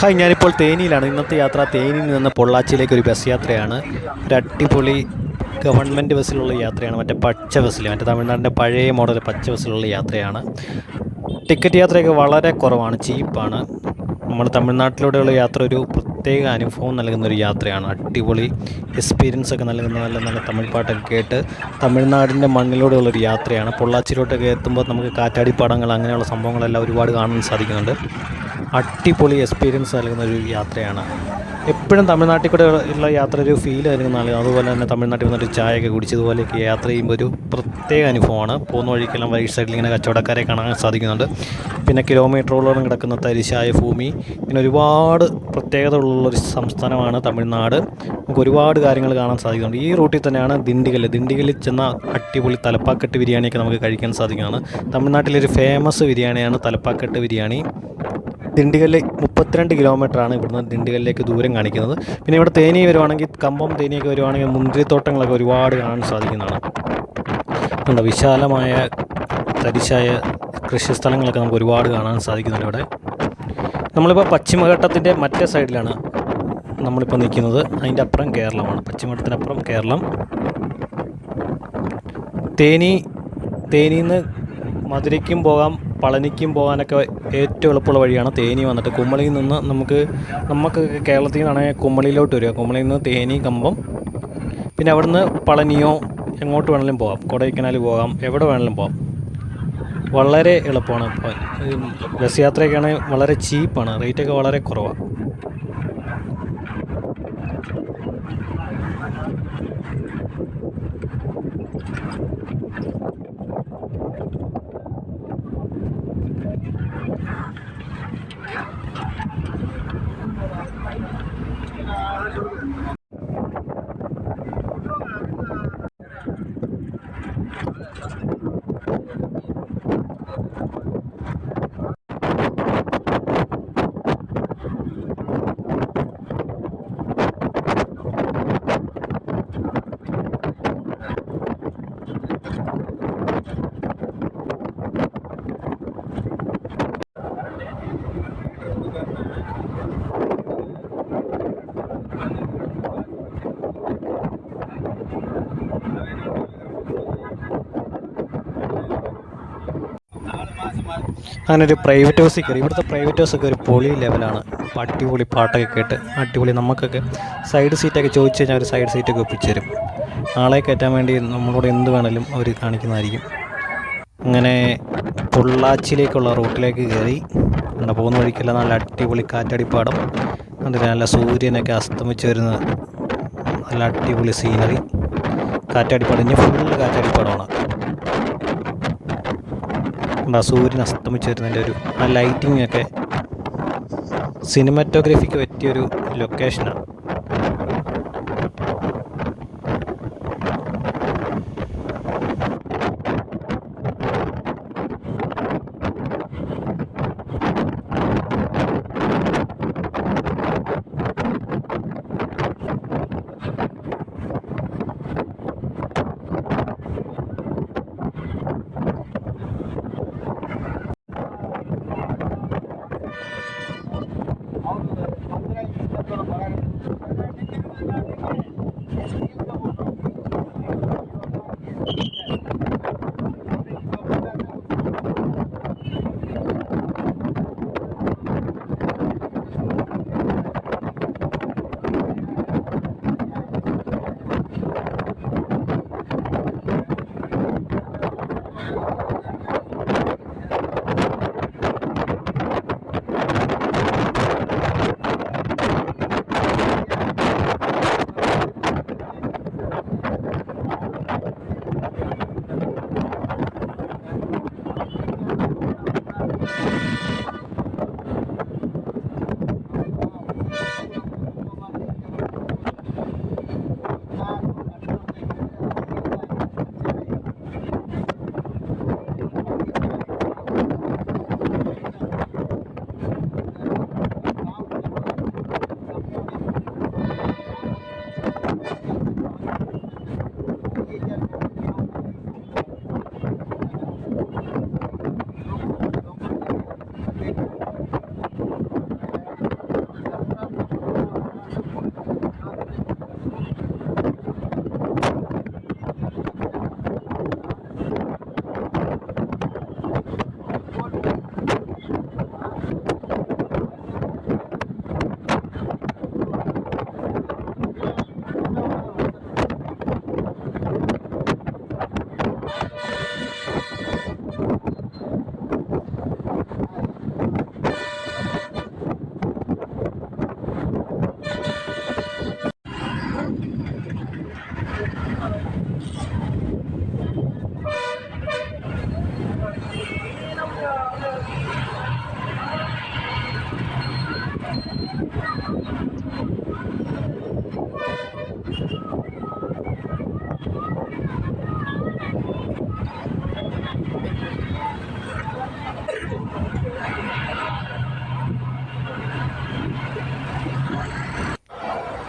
Hi, ഞാനിപ്പോൾ തേനിയിലാണ്. ഇന്നത്തെ യാത്ര തേനിയിൽ നിന്ന് പൊള്ളാച്ചിയിലേക്ക് ഒരു ബസ് യാത്രയാണ്. ഒരു അടിപൊളി ഗവൺമെൻറ് ബസ്സിലുള്ള യാത്രയാണ്. പച്ച ബസ്സിൽ, തമിഴ്നാടിൻ്റെ പഴയ മോഡൽ പച്ച ബസ്സിലുള്ള യാത്രയാണ്. ടിക്കറ്റ് യാത്രയൊക്കെ വളരെ കുറവാണ്, ചീപ്പാണ്. നമ്മൾ തമിഴ്നാട്ടിലൂടെയുള്ള യാത്ര ഒരു പ്രത്യേക അനുഭവം നൽകുന്നൊരു യാത്രയാണ്. അടിപൊളി എക്സ്പീരിയൻസ് ഒക്കെ നൽകുന്ന നല്ല നല്ല തമിഴ് പാട്ടൊക്കെ കേട്ട് തമിഴ്നാടിൻ്റെ മണ്ണിലൂടെയുള്ളൊരു യാത്രയാണ്. പൊള്ളാച്ചിയിലോട്ടൊക്കെ എത്തുമ്പോൾ നമുക്ക് കാറ്റാടിപ്പാടങ്ങൾ അങ്ങനെയുള്ള സംഭവങ്ങളെല്ലാം ഒരുപാട് കാണാൻ സാധിക്കുന്നുണ്ട്. അടിപൊളി എക്സ്പീരിയൻസ് നൽകുന്ന ഒരു യാത്രയാണ്. എപ്പോഴും തമിഴ്നാട്ടിൽ കൂടെ ഉള്ള യാത്ര ഒരു ഫീൽ നൽകുന്നതാണ്. അതുപോലെ തന്നെ തമിഴ്നാട്ടിൽ വന്നൊരു ചായയൊക്കെ കുടിച്ചതുപോലെയൊക്കെ യാത്ര ചെയ്യുമ്പോൾ ഒരു പ്രത്യേക അനുഭവമാണ്. പോകുന്ന വഴിക്കെല്ലാം റൈറ്റ് സൈഡിൽ ഇങ്ങനെ കച്ചവടക്കാരെ കാണാൻ സാധിക്കുന്നുണ്ട്. പിന്നെ കിലോമീറ്ററോളം കിടക്കുന്ന തരിശായ ഭൂമി, ഇങ്ങനെ ഒരുപാട് പ്രത്യേകത ഉള്ളൊരു സംസ്ഥാനമാണ് തമിഴ്നാട്. നമുക്ക് ഒരുപാട് കാര്യങ്ങൾ കാണാൻ സാധിക്കുന്നുണ്ട്. ഈ റൂട്ടിൽ തന്നെയാണ് ദിണ്ടിഗല്ലിൽ ചെന്ന അടിപൊളി തലപ്പാക്കെട്ട് ബിരിയാണിയൊക്കെ നമുക്ക് കഴിക്കാൻ സാധിക്കുന്നതാണ്. തമിഴ്നാട്ടിലൊരു ഫേമസ് ബിരിയാണിയാണ് തലപ്പാക്കെട്ട് ബിരിയാണി. ദിണ്ടിഗൽ 32 കിലോമീറ്ററാണ് ഇവിടുന്ന് ദിണ്ടിഗലിലേക്ക് ദൂരം കാണിക്കുന്നത്. പിന്നെ ഇവിടെ തേനി വരുവാണെങ്കിൽ, കമ്പം തേനിയൊക്കെ വരുവാണെങ്കിൽ മുന്തിരിത്തോട്ടങ്ങളൊക്കെ ഒരുപാട് കാണാൻ സാധിക്കുന്നതാണ്. ഉണ്ട് വിശാലമായ തരിശായ കൃഷിസ്ഥലങ്ങളൊക്കെ നമുക്ക് ഒരുപാട് കാണാൻ സാധിക്കുന്നുണ്ട് ഇവിടെ. നമ്മളിപ്പോൾ പശ്ചിമഘട്ടത്തിൻ്റെ മറ്റേ സൈഡിലാണ് നമ്മളിപ്പോൾ നിൽക്കുന്നത്. അതിൻ്റെ അപ്പുറം കേരളമാണ്, പശ്ചിമഘട്ടത്തിനപ്പുറം കേരളം. തേനിയിൽ നിന്ന് മധുരയ്ക്കും പോകാം, പളനിക്കും പോകാനൊക്കെ ഏറ്റവും എളുപ്പമുള്ള വഴിയാണ് തേനി. വന്നിട്ട് കുമളിയിൽ നിന്ന് നമുക്ക് കേരളത്തിൽ നിന്നാണെങ്കിൽ കുമളിയിലോട്ട് വരിക. കുമളിയിൽ നിന്ന് തേനി, കമ്പം, പിന്നെ അവിടുന്ന് പളനിയോ എങ്ങോട്ട് വേണമെങ്കിലും പോകാം, കൊടൈക്കനാൽ പോകാം, എവിടെ വേണമെങ്കിലും പോകാം. വളരെ എളുപ്പമാണ്. ബസ് യാത്രയൊക്കെയാണെങ്കിൽ വളരെ ചീപ്പാണ്, റേറ്റൊക്കെ വളരെ കുറവാണ്. അങ്ങനെ ഒരു പ്രൈവറ്റ് ബസ്സിൽ കയറി. ഇവിടുത്തെ പ്രൈവറ്റ് ബസ്സൊക്കെ ഒരു പൊളി ലെവലാണ്. അടിപൊളി പാട്ടൊക്കെ കേട്ട് അടിപൊളി. നമുക്കൊക്കെ സൈഡ് സീറ്റൊക്കെ ചോദിച്ചു കഴിഞ്ഞാൽ ഒരു സൈഡ് സീറ്റൊക്കെ ഒപ്പിച്ചു തരും. ആളെ കയറ്റാൻ വേണ്ടി നമ്മളോട് എന്ത് വേണമെങ്കിലും അവർ കാണിക്കുന്നതായിരിക്കും. അങ്ങനെ പൊള്ളാച്ചിയിലേക്കുള്ള റൂട്ടിലേക്ക് കയറി. പോകുന്ന വഴിക്കെല്ലാം നല്ല അടിപൊളി കാറ്റാടിപ്പാടം, അതിൽ നല്ല സൂര്യനൊക്കെ അസ്തമിച്ച് വരുന്ന നല്ല അടിപൊളി സീനറി. കാറ്റാടിപ്പാടം, ഇനി ഫുള്ള് കാറ്റാടിപ്പാടമാണ്. സൂര്യൻ അസ്തമിച്ച് വരുന്നതിൻ്റെ ഒരു ആ ലൈറ്റിംഗ് ഒക്കെ സിനിമാറ്റോഗ്രഫിക്ക് പറ്റിയൊരു ലൊക്കേഷനാണ്.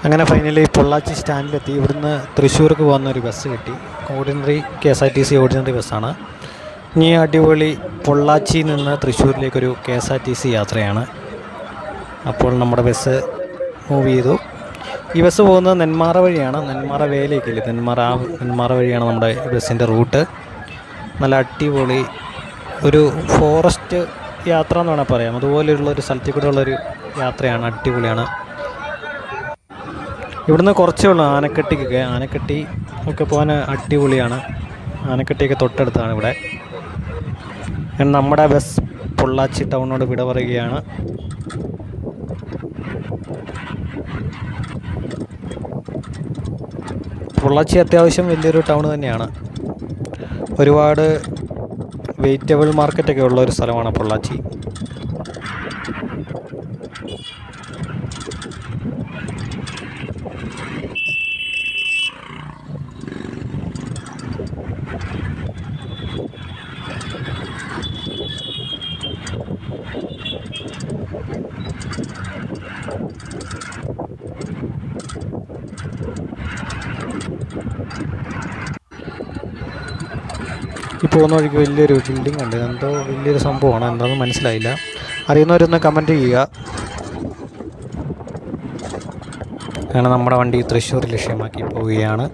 അങ്ങനെ ഫൈനലി പൊള്ളാച്ചി സ്റ്റാൻഡിലെത്തി. ഇവിടുന്ന് തൃശ്ശൂർക്ക് പോകുന്ന ഒരു ബസ് കിട്ടി. ഓർഡിനറി KSRTC ഓർഡിനറി ബസ്സാണ്. ഇനി അടിപൊളി പൊള്ളാച്ചിയിൽ നിന്ന് തൃശ്ശൂരിലേക്കൊരു KSRTC യാത്രയാണ്. അപ്പോൾ നമ്മുടെ ബസ് മൂവ് ചെയ്തു. ഈ ബസ് പോകുന്നത് നെന്മാറ വഴിയാണ്. നെന്മാറ വേലയൊക്കെയില്ലേ, നെന്മാറ വഴിയാണ് നമ്മുടെ ബസ്സിൻ്റെ റൂട്ട്. നല്ല അടിപൊളി ഒരു ഫോറസ്റ്റ് യാത്ര എന്ന് വേണമെങ്കിൽ പറയാം. അതുപോലെയുള്ളൊരു സ്ഥലത്തിൽ കൂടെ ഉള്ളൊരു യാത്രയാണ്. അടിപൊളിയാണ്. ഇവിടുന്ന് കുറച്ചേ ഉള്ളൂ ആനക്കട്ടി ഒക്കെ പോകാൻ അടിപൊളിയാണ്. ആനക്കട്ടിയൊക്കെ തൊട്ടടുത്താണ് ഇവിടെ. നമ്മുടെ ബസ് പൊള്ളാച്ചി ടൗണിനോട് വിട പറയുകയാണ്. പൊള്ളാച്ചി അത്യാവശ്യം വലിയൊരു ടൗൺ തന്നെയാണ്. ഒരുപാട് വെജിറ്റബിൾ മാർക്കറ്റൊക്കെ ഉള്ള ഒരു സ്ഥലമാണ് പൊള്ളാച്ചി. ഈ പോകുന്ന വഴിക്ക് വലിയൊരു ബിൽഡിംഗ് ഉണ്ട്. എന്തോ വലിയൊരു സംഭവമാണ്, എന്താണെന്ന് മനസ്സിലായില്ല. അറിയുന്നവരൊന്ന് കമൻറ്റ് ചെയ്യുക. അങ്ങനെ നമ്മുടെ വണ്ടി തൃശ്ശൂർ ലക്ഷ്യമാക്കി പോവുകയാണ്.